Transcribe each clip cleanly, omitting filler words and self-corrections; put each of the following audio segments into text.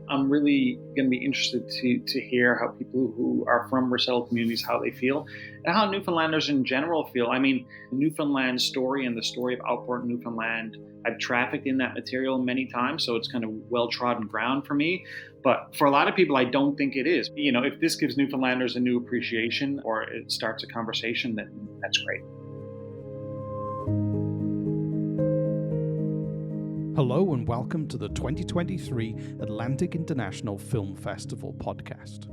I'm really going to be interested to hear how people who are from resettled communities, how they feel, and how Newfoundlanders in general feel. I mean, Newfoundland's story and the story of Outport Newfoundland, I've trafficked in that material many times, so it's kind of well-trodden ground for me. But for a lot of people, I don't think it is. You know, if this gives Newfoundlanders a new appreciation or it starts a conversation, then that's great. Hello and welcome to the 2023 Atlantic International Film Festival podcast.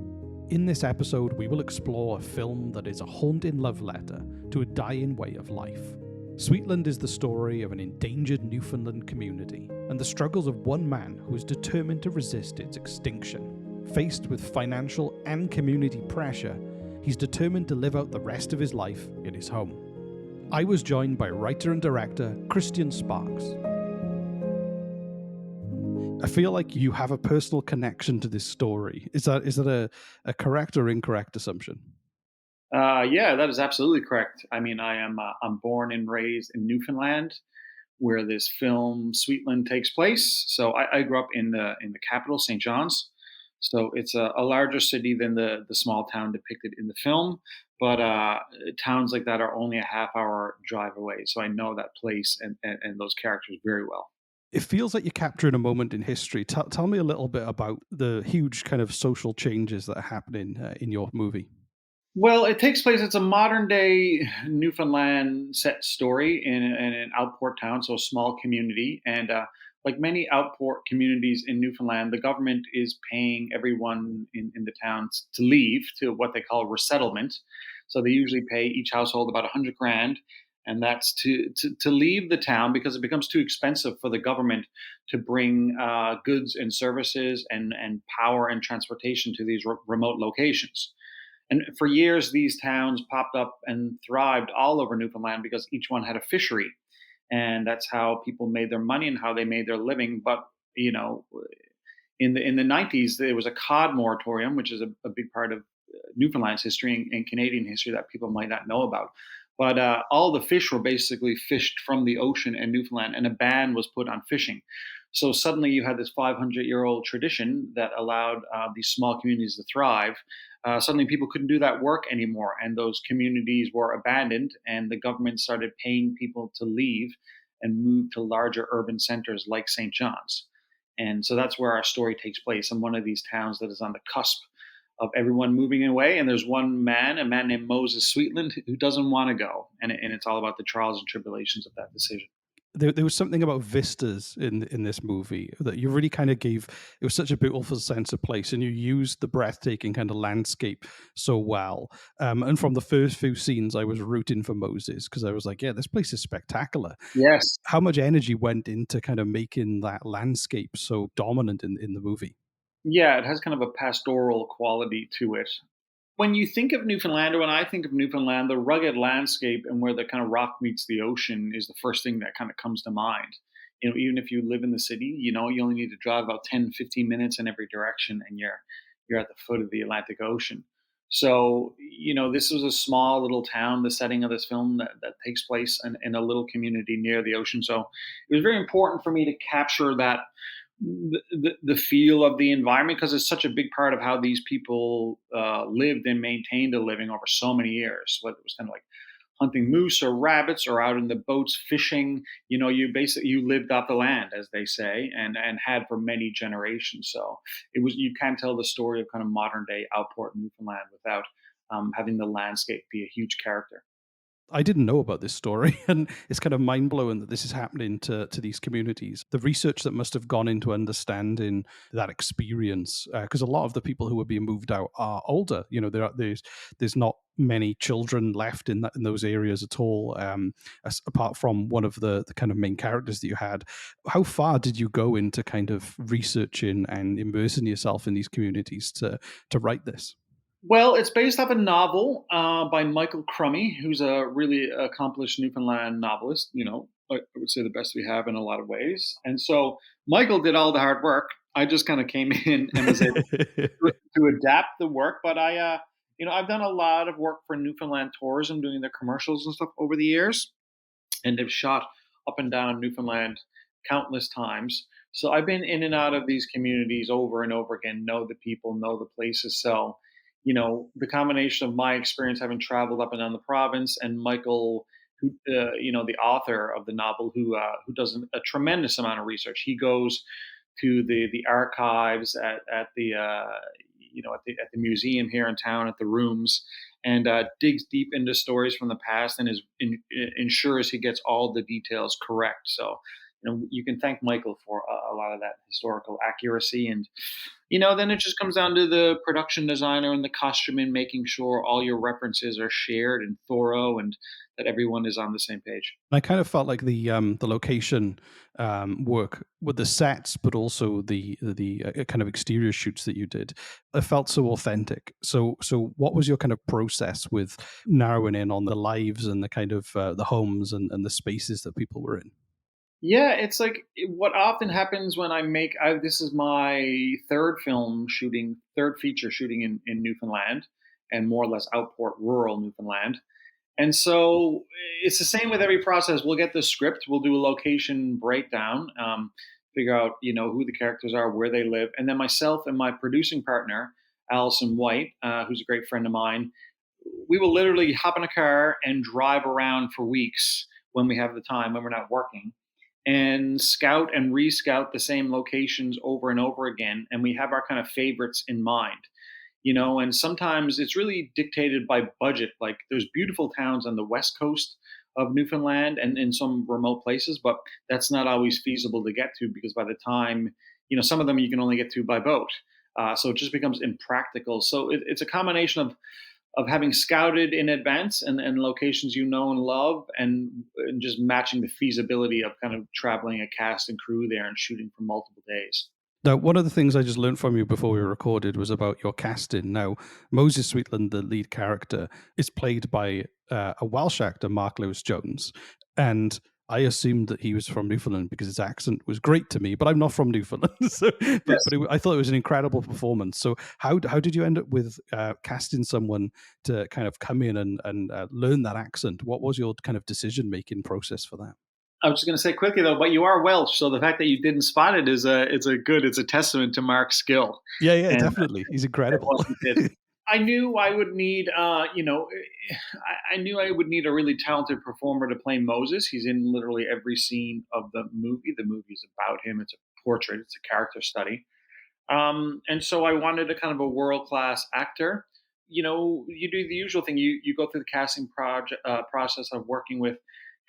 In this episode, we will explore a film that is a haunting love letter to a dying way of life. Sweetland is the story of an endangered Newfoundland community and the struggles of one man who is determined to resist its extinction. Faced with financial and community pressure, he's determined to live out the rest of his life in his home. I was joined by writer and director Christian Sparks. I feel like you have a personal connection to this story. Is that a correct or incorrect assumption? Yeah, that is absolutely correct. I mean, I'm born and raised in Newfoundland, where this film Sweetland takes place. So I grew up in the capital, St. John's. So it's a larger city than the small town depicted in the film. But towns like that are only a half-hour drive away. So I know that place and those characters very well. It feels like you're capturing a moment in history. Tell me a little bit about the huge kind of social changes that are happening in your movie. Well, it takes place. It's a modern day Newfoundland set story in an outport town, so a small community. And like many outport communities in Newfoundland, the government is paying everyone in the towns to leave to what they call resettlement. So they usually pay each household about 100 grand, and that's to leave the town because it becomes too expensive for the government to bring goods and services and power and transportation to these remote locations. And for years, these towns popped up and thrived all over Newfoundland because each one had a fishery. And that's how people made their money and how they made their living. But, you know, in the 90s, there was a cod moratorium, which is a big part of Newfoundland's history and Canadian history that people might not know about. But all the fish were basically fished from the ocean in Newfoundland, and a ban was put on fishing. So suddenly you had this 500-year-old tradition that allowed these small communities to thrive. Suddenly people couldn't do that work anymore, and those communities were abandoned, and the government started paying people to leave and move to larger urban centers like St. John's. And so that's where our story takes place, in one of these towns that is on the cusp of everyone moving away. And there's one man, a man named Moses Sweetland, who doesn't want to go. And it's all about the trials and tribulations of that decision. There was something about vistas in this movie that you really kind of gave. It was such a beautiful sense of place, and you used the breathtaking kind of landscape so well. And from the first few scenes, I was rooting for Moses because I was like, yeah, this place is spectacular. Yes. How much energy went into kind of making that landscape so dominant in the movie? Yeah, it has kind of a pastoral quality to it. When you think of Newfoundland, or when I think of Newfoundland, the rugged landscape and where the kind of rock meets the ocean is the first thing that kind of comes to mind. You know, even if you live in the city, you know, you only need to drive about 10, 15 minutes in every direction and you're at the foot of the Atlantic Ocean. So, you know, this was a small little town, the setting of this film that takes place in a little community near the ocean. So it was very important for me to capture that the feel of the environment because it's such a big part of how these people lived and maintained a living over so many years. Whether it was kind of like hunting moose or rabbits or out in the boats fishing, you know, you lived off the land, as they say, and had for many generations. So you can't tell the story of kind of modern day Outport Newfoundland without having the landscape be a huge character. I didn't know about this story, and it's kind of mind blowing that this is happening to these communities. The research that must have gone into understanding that experience, because a lot of the people who are being moved out are older. You know, there's not many children left in those areas at all, apart from one of the kind of main characters that you had. How far did you go into kind of researching and immersing yourself in these communities to write this? Well, it's based off a novel by Michael Crummy, who's a really accomplished Newfoundland novelist. You know, I would say the best we have in a lot of ways. And so Michael did all the hard work. I just kind of came in and was able to adapt the work. But you know, I've done a lot of work for Newfoundland Tourism, doing their commercials and stuff over the years, and have shot up and down Newfoundland countless times. So I've been in and out of these communities over and over again, know the people, know the places. So, the combination of my experience having traveled up and down the province, and Michael, who, the author of the novel, who does a tremendous amount of research. He goes to the archives at the at the museum here in town, at the rooms, and digs deep into stories from the past, and ensures he gets all the details correct. So, you can thank Michael for a lot of that historical accuracy. And then it just comes down to the production designer and the costumer, making sure all your references are shared and thorough, and that everyone is on the same page. I kind of felt like the location work with the sets, but also the kind of exterior shoots that you did, it felt so authentic. So what was your kind of process with narrowing in on the lives and the kind of the homes and the spaces that people were in? Yeah, it's like what often happens when this is my third feature shooting in Newfoundland, and more or less outport rural Newfoundland. And so it's the same with every process. We'll get the script, we'll do a location breakdown, figure out, who the characters are, where they live. And then myself and my producing partner, Allison White, who's a great friend of mine, we will literally hop in a car and drive around for weeks when we have the time, when we're not working, and scout and rescout the same locations over and over again. And we have our kind of favorites in mind. And sometimes it's really dictated by budget. Like, there's beautiful towns on the west coast of Newfoundland and in some remote places, but that's not always feasible to get to, because by the time, some of them you can only get to by boat. So it just becomes impractical. So it's a combination of having scouted in advance, and locations and love, and just matching the feasibility of kind of traveling a cast and crew there and shooting for multiple days. Now, one of the things I just learned from you before we recorded was about your casting. Now, Moses Sweetland, the lead character, is played by a Welsh actor, Mark Lewis Jones, and I assumed that he was from Newfoundland because his accent was great to me, but I'm not from Newfoundland. So, Yes. I thought it was an incredible performance. So, how did you end up with casting someone to kind of come in and learn that accent? What was your kind of decision making process for that? I was just going to say quickly though, but you are Welsh, so the fact that you didn't spot it it's a testament to Mark's skill. Yeah, yeah, And definitely. He's that incredible. wasn't it. I knew I would need, I knew I would need a really talented performer to play Moses. He's in literally every scene of the movie. The movie is about him. It's a portrait. It's a character study. And so I wanted a kind of a world class actor. You do the usual thing. You go through the casting process of working with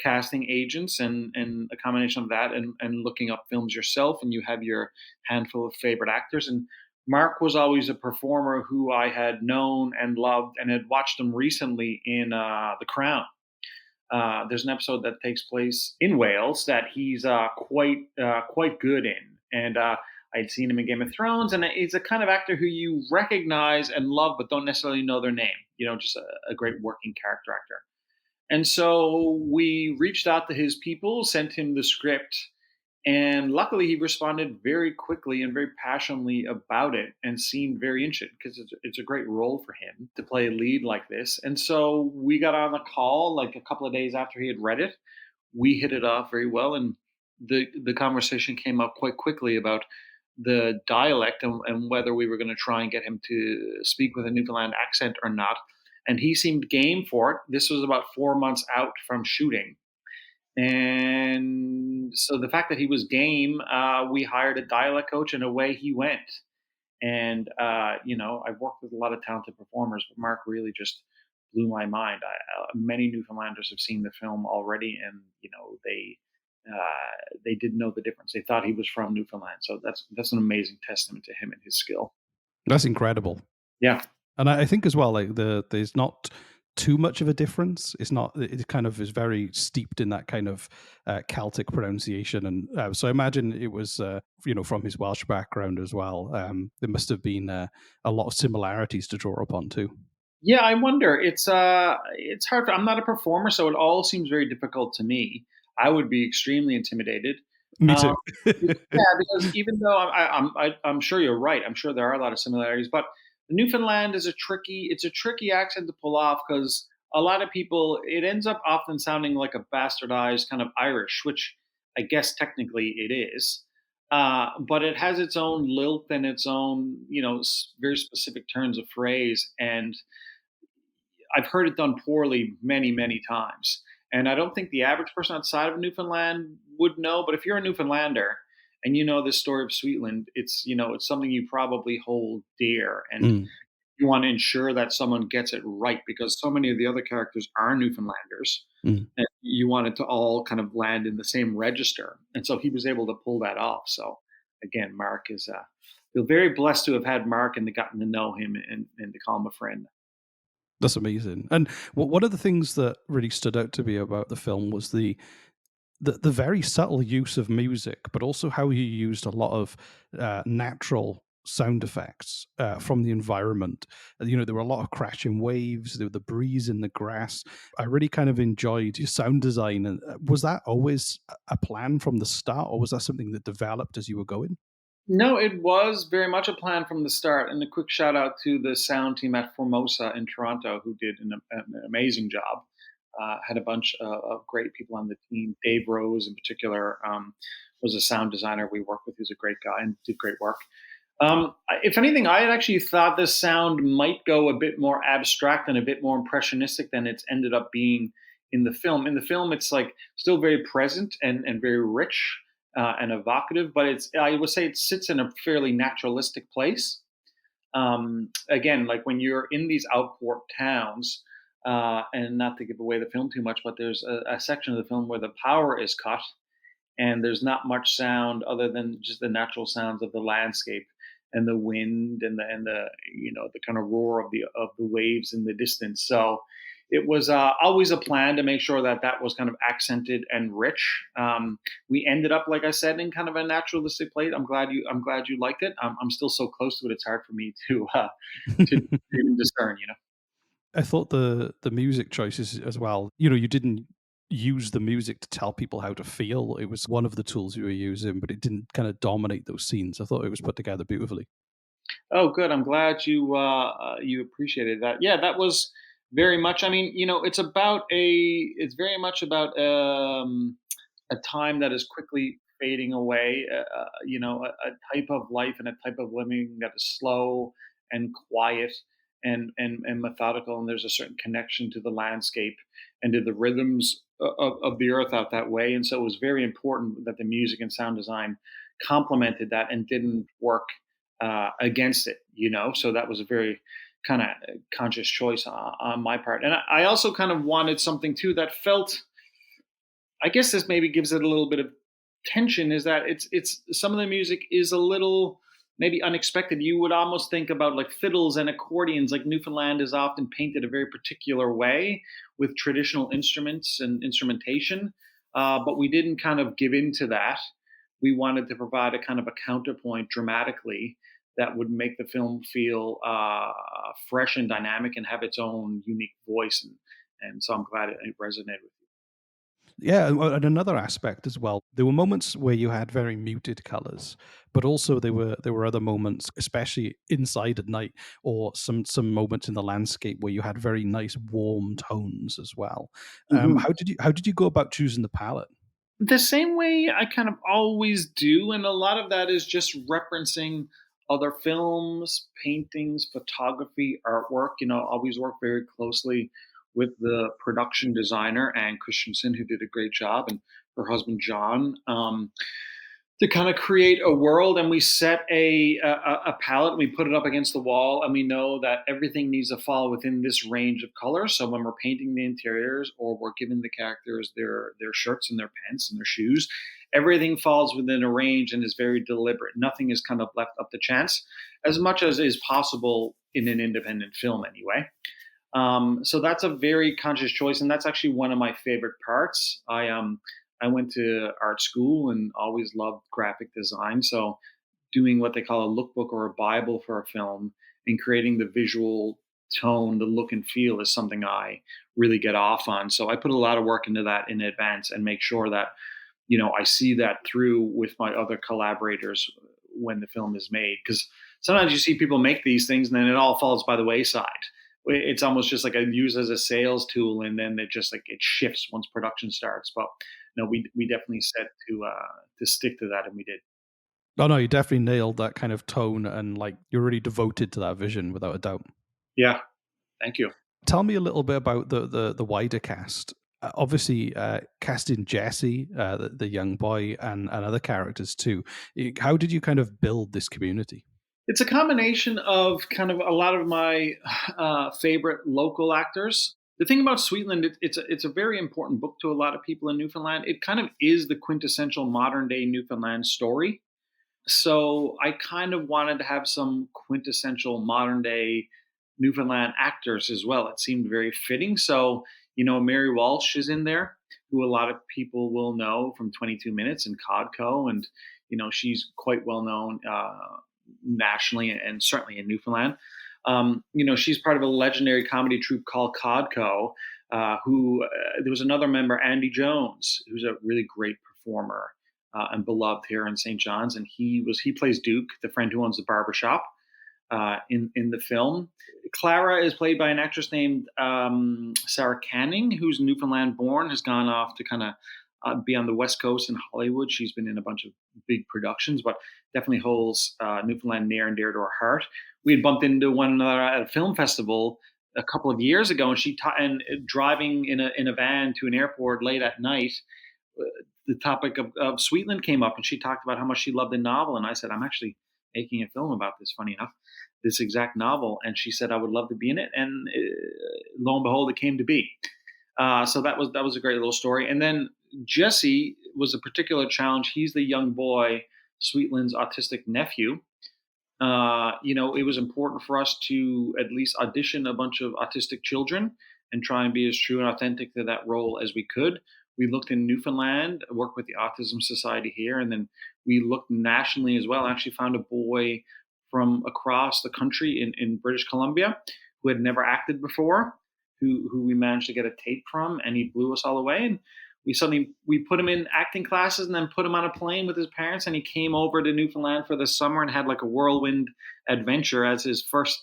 casting agents, and a combination of that, and looking up films yourself, and you have your handful of favorite actors. And Mark was always a performer who I had known and loved, and had watched him recently in The Crown. There's an episode that takes place in Wales that he's quite good in, and I'd seen him in Game of Thrones, and he's a kind of actor who you recognize and love, but don't necessarily know their name. Just a great working character actor. And so we reached out to his people, sent him the script, and luckily he responded very quickly and very passionately about it, and seemed very interested, because it's a great role for him to play a lead like this. And so we got on a call like a couple of days after he had read it. We hit it off very well, and the conversation came up quite quickly about the dialect, and whether we were going to try and get him to speak with a Newfoundland accent or not. And he seemed game for it. This was about 4 months out from shooting. And so the fact that he was game, we hired a dialect coach, and away he went. And, I've worked with a lot of talented performers, but Mark really just blew my mind. Many Newfoundlanders have seen the film already, and, they didn't know the difference. They thought he was from Newfoundland. So that's an amazing testament to him and his skill. That's incredible. Yeah. And I think as well, like there's not too much of a difference. It's not. It kind of is very steeped in that kind of Celtic pronunciation, and so I imagine it was, from his Welsh background as well. There must have been a lot of similarities to draw upon too. Yeah, I wonder. It's hard. I'm not a performer, so it all seems very difficult to me. I would be extremely intimidated. Me Um, too. yeah, because even though I'm sure you're right. I'm sure there are a lot of similarities, but Newfoundland is it's a tricky accent to pull off, because a lot of people, it ends up often sounding like a bastardized kind of Irish, which I guess technically it is. but it has its own lilt and its own, very specific turns of phrase. And I've heard it done poorly many, many times. And I don't think the average person outside of Newfoundland would know. But if you're a Newfoundlander and you know this story of Sweetland, it's something you probably hold dear, and Mm, you want to ensure that someone gets it right because so many of the other characters are Newfoundlanders, mm. and you want it to all kind of land in the same register. And so he was able to pull that off. So again, Mark is feel very blessed to have had Mark and gotten to know him and to call him a friend. That's amazing. And one of the things that really stood out to me about the film was the very subtle use of music, but also how he used a lot of natural sound effects from the environment. There were a lot of crashing waves, the breeze in the grass. I really kind of enjoyed your sound design. And was that always a plan from the start, or was that something that developed as you were going? No, it was very much a plan from the start. And a quick shout out to the sound team at Formosa in Toronto, who did an amazing job. Had a bunch of great people on the team. Dave Rose, in particular, was a sound designer we worked with, who's a great guy and did great work. If anything, I had actually thought this sound might go a bit more abstract and a bit more impressionistic than it's ended up being in the film. In the film, it's like still very present and very rich and evocative, but I would say it sits in a fairly naturalistic place. Again, like when you're in these outport towns, and not to give away the film too much, but there's a section of the film where the power is cut and there's not much sound other than just the natural sounds of the landscape and the wind and the the kind of roar of the waves in the distance. So it was always a plan to make sure that that was kind of accented and rich. We ended up, like I said, in kind of a naturalistic place. I'm glad you liked it. I'm still so close to it; it's hard for me to even discern. I thought the music choices as well. You didn't use the music to tell people how to feel. It was one of the tools you were using, but it didn't kind of dominate those scenes. I thought it was put together beautifully. Oh, good. I'm glad you appreciated that. Yeah, that was very much. I mean, it's very much about a time that is quickly fading away. A type of life and a type of living that is slow and quiet and methodical, and there's a certain connection to the landscape and to the rhythms of the earth out that way. And so it was very important that the music and sound design complemented that and didn't work against it. So that was a very kind of conscious choice on my part. And I also kind of wanted something too that felt, I guess this maybe gives it a little bit of tension, is that it's some of the music is a little maybe unexpected. You would almost think about like fiddles and accordions. Like Newfoundland is often painted a very particular way with traditional instruments and instrumentation, but we didn't kind of give in to that. We wanted to provide a kind of a counterpoint dramatically that would make the film feel fresh and dynamic and have its own unique voice. And so I'm glad it resonated with you. Yeah, and another aspect as well. There were moments where you had very muted colors, but also there were other moments, especially inside at night, or some moments in the landscape where you had very nice warm tones as well. Mhm. How did you go about choosing the palette? The same way I kind of always do, and a lot of that is just referencing other films, paintings, photography, artwork. Always work very closely with the production designer Anne Christensen, who did a great job, and her husband John. To kind of create a world, and we set a palette, we put it up against the wall, and we know that everything needs to fall within this range of colors. So when we're painting the interiors or we're giving the characters their shirts and their pants and their shoes, everything falls within a range and is very deliberate. Nothing is kind of left up to chance, as much as is possible in an independent film anyway. So that's a very conscious choice, and that's actually one of my favorite parts. I went to art school and always loved graphic design. So doing what they call a lookbook or a bible for a film and creating the visual tone, the look and feel is something I really get off on. So I put a lot of work into that in advance and make sure that I see that through with my other collaborators when the film is made. Because sometimes you see people make these things and then it all falls by the wayside. It's almost just like a use as a sales tool, and then it just like it shifts once production starts. But no, we definitely set to stick to that, and we did. Oh no, you definitely nailed that kind of tone, and like you're really devoted to that vision without a doubt. Yeah, thank you. Tell me a little bit about the wider cast. Obviously, casting Jesse, the young boy, and other characters too. How did you kind of build this community? It's a combination of kind of a lot of my favorite local actors. The thing about Sweetland, it's a very important book to a lot of people in Newfoundland. It kind of is the quintessential modern day Newfoundland story. So I kind of wanted to have some quintessential modern day Newfoundland actors as well. It seemed very fitting. So, Mary Walsh is in there, who a lot of people will know from 22 Minutes and Codco. And, she's quite well known nationally and certainly in Newfoundland. She's part of a legendary comedy troupe called Codco, there was another member, Andy Jones, who's a really great performer and beloved here in St. John's, and he plays Duke, the friend who owns the barbershop in the film. Clara is played by an actress named Sarah Canning, who's Newfoundland born, has gone off to kind of be on the West Coast in Hollywood. She's been in a bunch of big productions, but definitely holds Newfoundland near and dear to her heart. We had bumped into one another at a film festival a couple of years ago, and driving in a van to an airport late at night, the topic of Sweetland came up, and she talked about how much she loved the novel. And I said, I'm actually making a film about this, funny enough, this exact novel. And she said, I would love to be in it. And lo and behold, it came to be. So that was a great little story. And then Jesse was a particular challenge. He's the young boy, Sweetland's autistic nephew. It was important for us to at least audition a bunch of autistic children and try and be as true and authentic to that role as we could. We looked in Newfoundland, worked with the Autism Society here, and then we looked nationally as well. I actually found a boy from across the country in British Columbia who had never acted before, who we managed to get a tape from, and he blew us all away. And we put him in acting classes and then put him on a plane with his parents, and he came over to Newfoundland for the summer and had like a whirlwind adventure as his first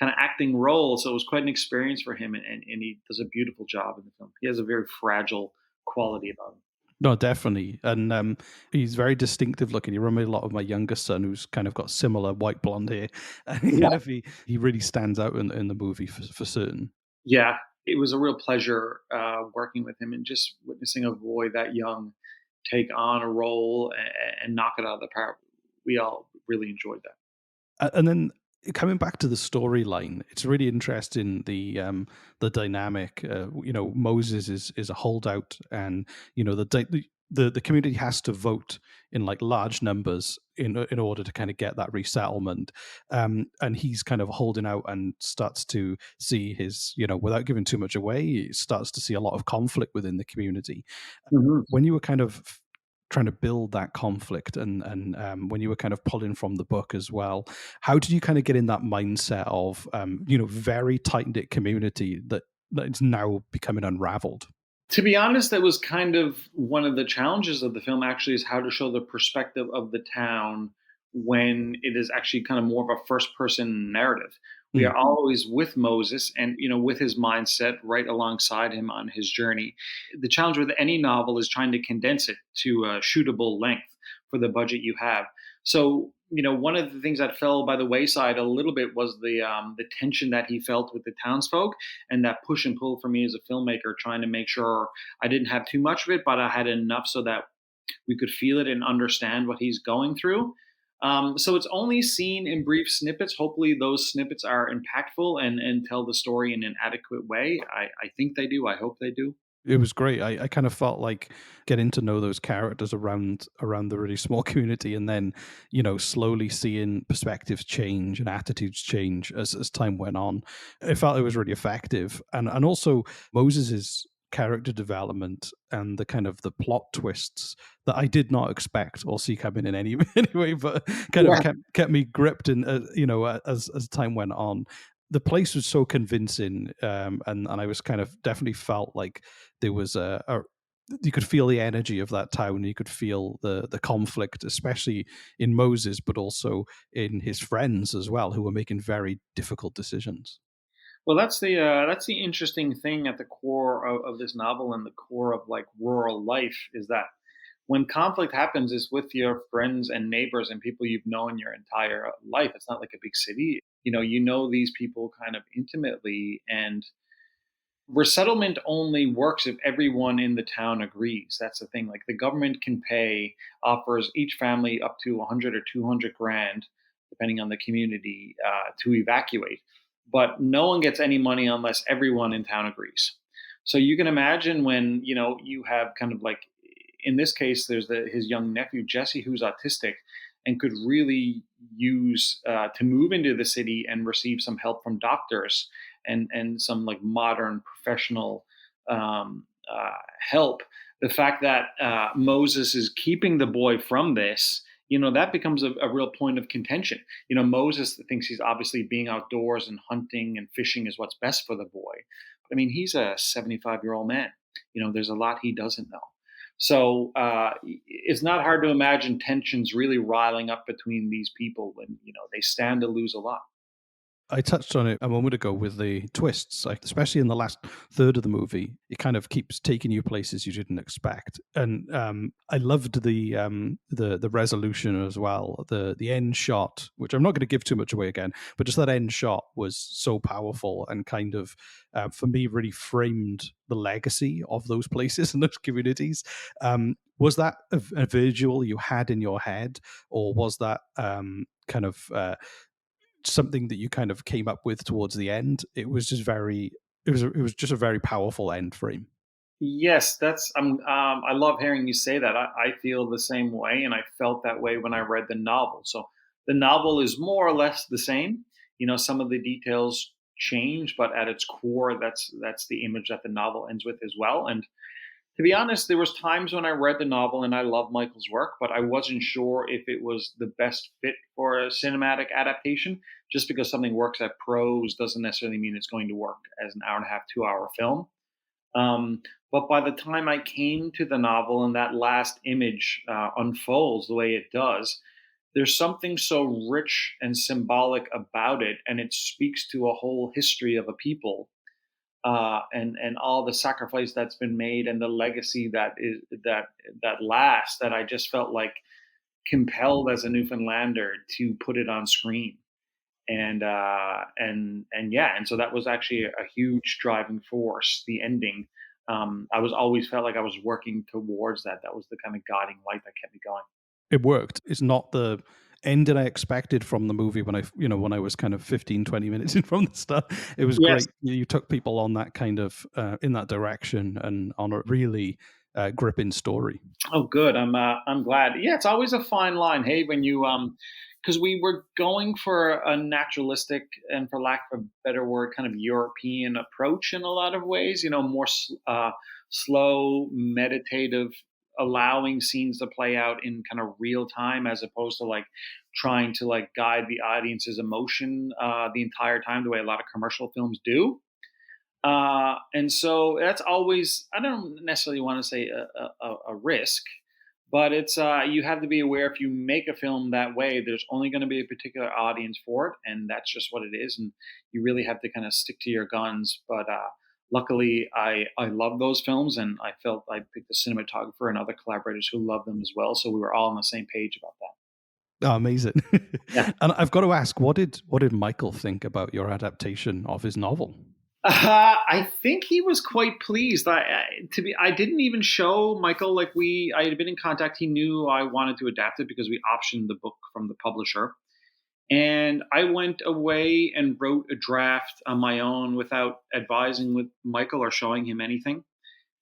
kind of acting role. So it was quite an experience for him, and he does a beautiful job in the film. He has a very fragile quality about him. No, definitely, and he's very distinctive looking. He reminds me a lot of my youngest son, who's kind of got similar white blonde hair, and Yeah. he really stands out in the movie for certain. Yeah, it was a real pleasure working with him and just witnessing a boy that young take on a role and knock it out of the park. We all really enjoyed that. And then coming back to the storyline, it's really interesting the dynamic. Moses is a holdout, and the community has to vote in like large numbers in order to kind of get that resettlement. And he's kind of holding out and starts to see his, without giving too much away, he starts to see a lot of conflict within the community. Mhm. When you were kind of trying to build that conflict, and when you were kind of pulling from the book as well, how did you kind of get in that mindset of very tight knit community that's now becoming unraveled? To be honest, that was kind of one of the challenges of the film, actually, is how to show the perspective of the town when it is actually kind of more of a first person narrative. We Mm. are always with Moses and, with his mindset right alongside him on his journey. The challenge with any novel is trying to condense it to a shootable length for the budget you have. So, one of the things that fell by the wayside a little bit was the tension that he felt with the townsfolk, and that push and pull for me as a filmmaker, trying to make sure I didn't have too much of it, but I had enough so that we could feel it and understand what he's going through. So it's only seen in brief snippets. Hopefully, those snippets are impactful and tell the story in an adequate way. I think they do. I hope they do. It was great. I kind of felt like getting to know those characters around the really small community, and then slowly seeing perspectives change and attitudes change as time went on. I felt it was really effective, and also Moses's character development and the kind of the plot twists that I did not expect or see coming in any anyway, but kind of Yeah. kept me gripped in as time went on. The place was so convincing, and I was kind of definitely felt like there was you could feel the energy of that town. You could feel the conflict, especially in Moses, but also in his friends as well, who were making very difficult decisions. Well, that's the interesting thing at the core of this novel and the core of like rural life is that when conflict happens, it's with your friends and neighbors and people you've known your entire life. It's not like a big city. You know these people kind of intimately, and resettlement only works if everyone in the town agrees. That's the thing. Like the government can pay, offers each family up to 100 or 200 grand, depending on the community, to evacuate. But no one gets any money unless everyone in town agrees. So you can imagine when you have kind of like, in this case, there's his young nephew Jesse who's autistic and could really use to move into the city and receive some help from doctors and some like modern professional help. The fact that Moses is keeping the boy from this, that becomes a real point of contention. Moses thinks he's obviously being outdoors and hunting and fishing is what's best for the boy. But I mean, he's a 75-year-old man. There's a lot he doesn't know. So it's not hard to imagine tensions really riling up between these people when they stand to lose a lot. I touched on it a moment ago with the twists, like especially in the last third of the movie. It kind of keeps taking you places you didn't expect, and I loved the resolution as well. The end shot, which I'm not going to give too much away again, but just that end shot was so powerful and kind of for me really framed the legacy of those places and those communities. Was that a visual you had in your head, or was that kind of something that you kind of came up with towards the end? It was just it was just a very powerful end frame. Yes, that's I love hearing you say that. I feel the same way, and I felt that way when I read the novel. So the novel is more or less the same. Some of the details change, but at its core, that's the image that the novel ends with as well. And to be honest, there was times when I read the novel and I love Michael's work, but I wasn't sure if it was the best fit for a cinematic adaptation. Just because something works at prose doesn't necessarily mean it's going to work as an hour and a half, 2 hour film. Um, but by the time I came to the novel and that last image unfolds the way it does, there's something so rich and symbolic about it, and it speaks to a whole history of a people and all the sacrifice that's been made and the legacy that lasts. That I just felt like compelled as a Newfoundlander to put it on screen and yeah, and so that was actually a huge driving force. The ending, I was always felt like I was working towards that. That was the kind of guiding light that kept me going. It worked. It's not the ending I expected from the movie when when I was kind of 15, 20 minutes in from the start. It was Yes. great. You took people on that kind of in that direction and on a really gripping story. Oh, good. I'm glad. Yeah, it's always a fine line. Hey, when you because we were going for a naturalistic and, for lack of a better word, kind of European approach in a lot of ways. More slow, meditative, allowing scenes to play out in kind of real time, as opposed to like trying to like guide the audience's emotion the entire time, the way a lot of commercial films do. And so that's always, I don't necessarily want to say a risk, but it's you have to be aware if you make a film that way, there's only going to be a particular audience for it, and that's just what it is. And you really have to kind of stick to your guns. But luckily, I love those films, and I felt I picked a cinematographer and other collaborators who love them as well. So we were all on the same page about that. Oh, amazing. Yeah. And I've got to ask, what did Michael think about your adaptation of his novel? I think he was quite pleased. I didn't even show Michael like I had been in contact. He knew I wanted to adapt it because we optioned the book from the publisher, and I went away and wrote a draft on my own without advising with Michael or showing him anything.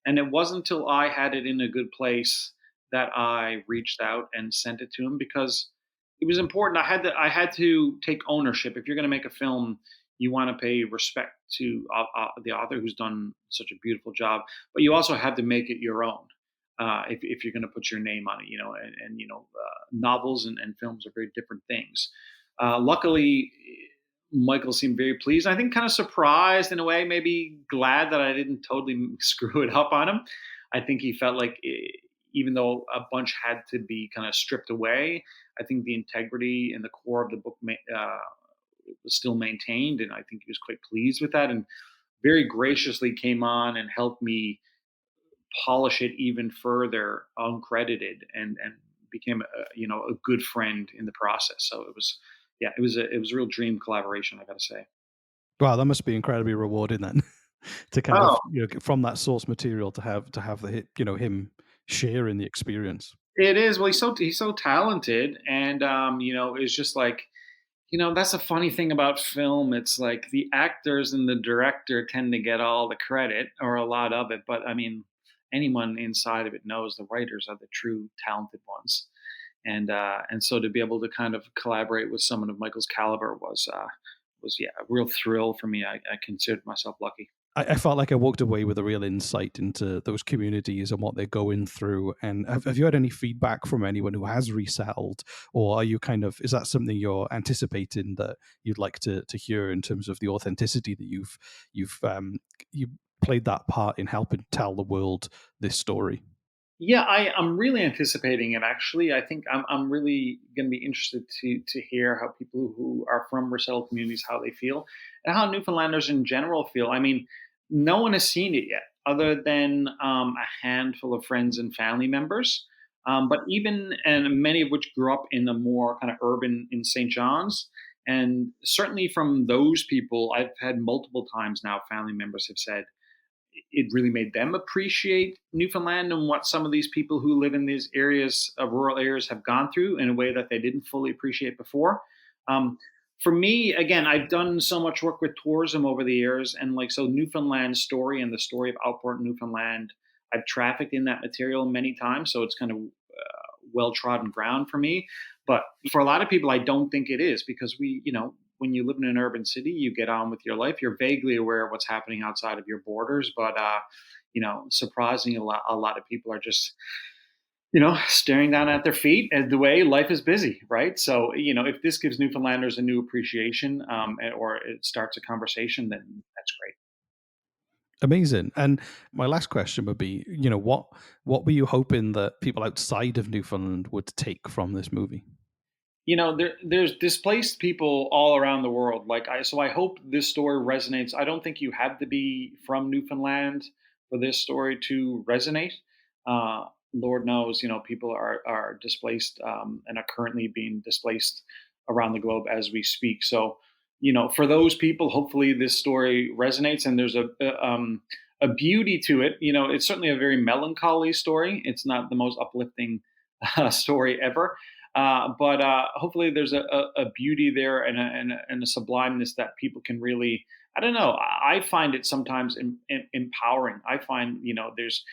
And it wasn't until I had it in a good place that I reached out and sent it to him because it was important. I had to take ownership. If you're going to make a film, you want to pay respect to the author who's done such a beautiful job, but you also have to make it your own. If you're going to put your name on it, novels and films are very different things. Luckily, Michael seemed very pleased. I think kind of surprised in a way, maybe glad that I didn't totally screw it up on him. I think he felt like even though a bunch had to be kind of stripped away, I think the integrity and the core of the book was still maintained, and I think he was quite pleased with that, and very graciously came on and helped me polish it even further uncredited, and became a good friend in the process. So it was, yeah, it was a real dream collaboration, I got to say. Wow, that must be incredibly rewarding then, to kind of, Oh, from that source material to have him sharing the experience. it is. Well, he's so talented, and it's just like, that's a funny thing about film. It's like the actors and the director tend to get all the credit or a lot of it, but I mean, anyone inside of it knows the writers are the true talented ones. And so to be able to kind of collaborate with someone of Michael's caliber was, yeah, a real thrill for me. I considered myself lucky. I felt like I walked away with a real insight into those communities and what they're going through. And have you had any feedback from anyone who has resettled, or are you is that something you're anticipating that you'd like to hear in terms of the authenticity that you played that part in helping tell the world this story? Yeah, I'm really anticipating it. Actually, I think I'm really going to be interested to hear how people who are from resettled communities, how they feel, and how Newfoundlanders in general feel. I mean, no one has seen it yet, other than a handful of friends and family members. But even, and many of which grew up in the more kind of urban in St. John's, and certainly from those people, I've had multiple times now. Family members have said it really made them appreciate Newfoundland and what some of these people who live in these areas, rural areas, have gone through in a way that they didn't fully appreciate before. Um, for me, again, I've done so much work with tourism over the years, and like, so Newfoundland's story and the story of Outport Newfoundland, I've trafficked in that material many times, so it's kind of well trodden ground for me. But for a lot of people, I don't think it is, because when you live in an urban city, you get on with your life. You're vaguely aware of what's happening outside of your borders, but surprisingly, a lot of people are just staring down at their feet as the way life is busy, right? So if this gives Newfoundlanders a new appreciation, or it starts a conversation, then that's great. Amazing. And my last question would be, what were you hoping that people outside of Newfoundland would take from this movie? There's displaced people all around the world. So I hope this story resonates. I don't think you have to be from Newfoundland for this story to resonate. Lord knows, people are displaced, and are currently being displaced around the globe as we speak. So, for those people, hopefully this story resonates, and there's a beauty to it. It's certainly a very melancholy story. It's not the most uplifting story ever. But hopefully there's a beauty there, and a sublimeness that people can really, I don't know. I find it sometimes empowering. I find, there's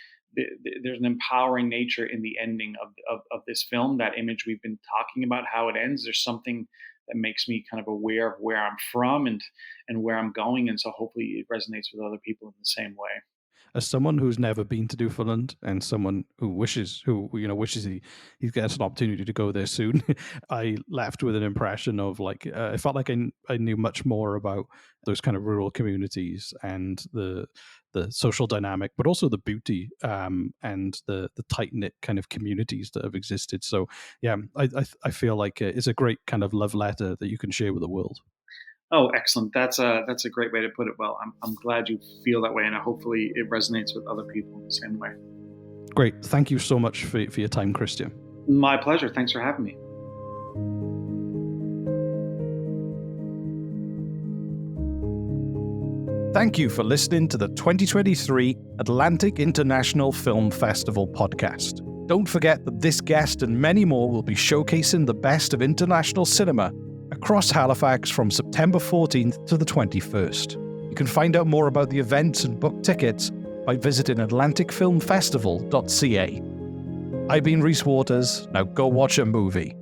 an empowering nature in the ending of this film. That image we've been talking about, how it ends. There's something that makes me kind of aware of where I'm from and where I'm going. And so hopefully it resonates with other people in the same way. As someone who's never been to Newfoundland and someone who wishes he gets an opportunity to go there soon, I left with an impression of I felt like I knew much more about those kind of rural communities and the social dynamic, but also the beauty, and the tight knit kind of communities that have existed. So yeah, I feel like it's a great kind of love letter that you can share with the world. Oh, excellent. That's a great way to put it. Well, I'm glad you feel that way, and hopefully it resonates with other people in the same way. Great. Thank you so much for your time, Christian. My pleasure. Thanks for having me. Thank you for listening to the 2023 Atlantic International Film Festival podcast. Don't forget that this guest and many more will be showcasing the best of international cinema across Halifax from September 14th to the 21st. You can find out more about the events and book tickets by visiting atlanticfilmfestival.ca. I've been Rhys Waters. Now go watch a movie.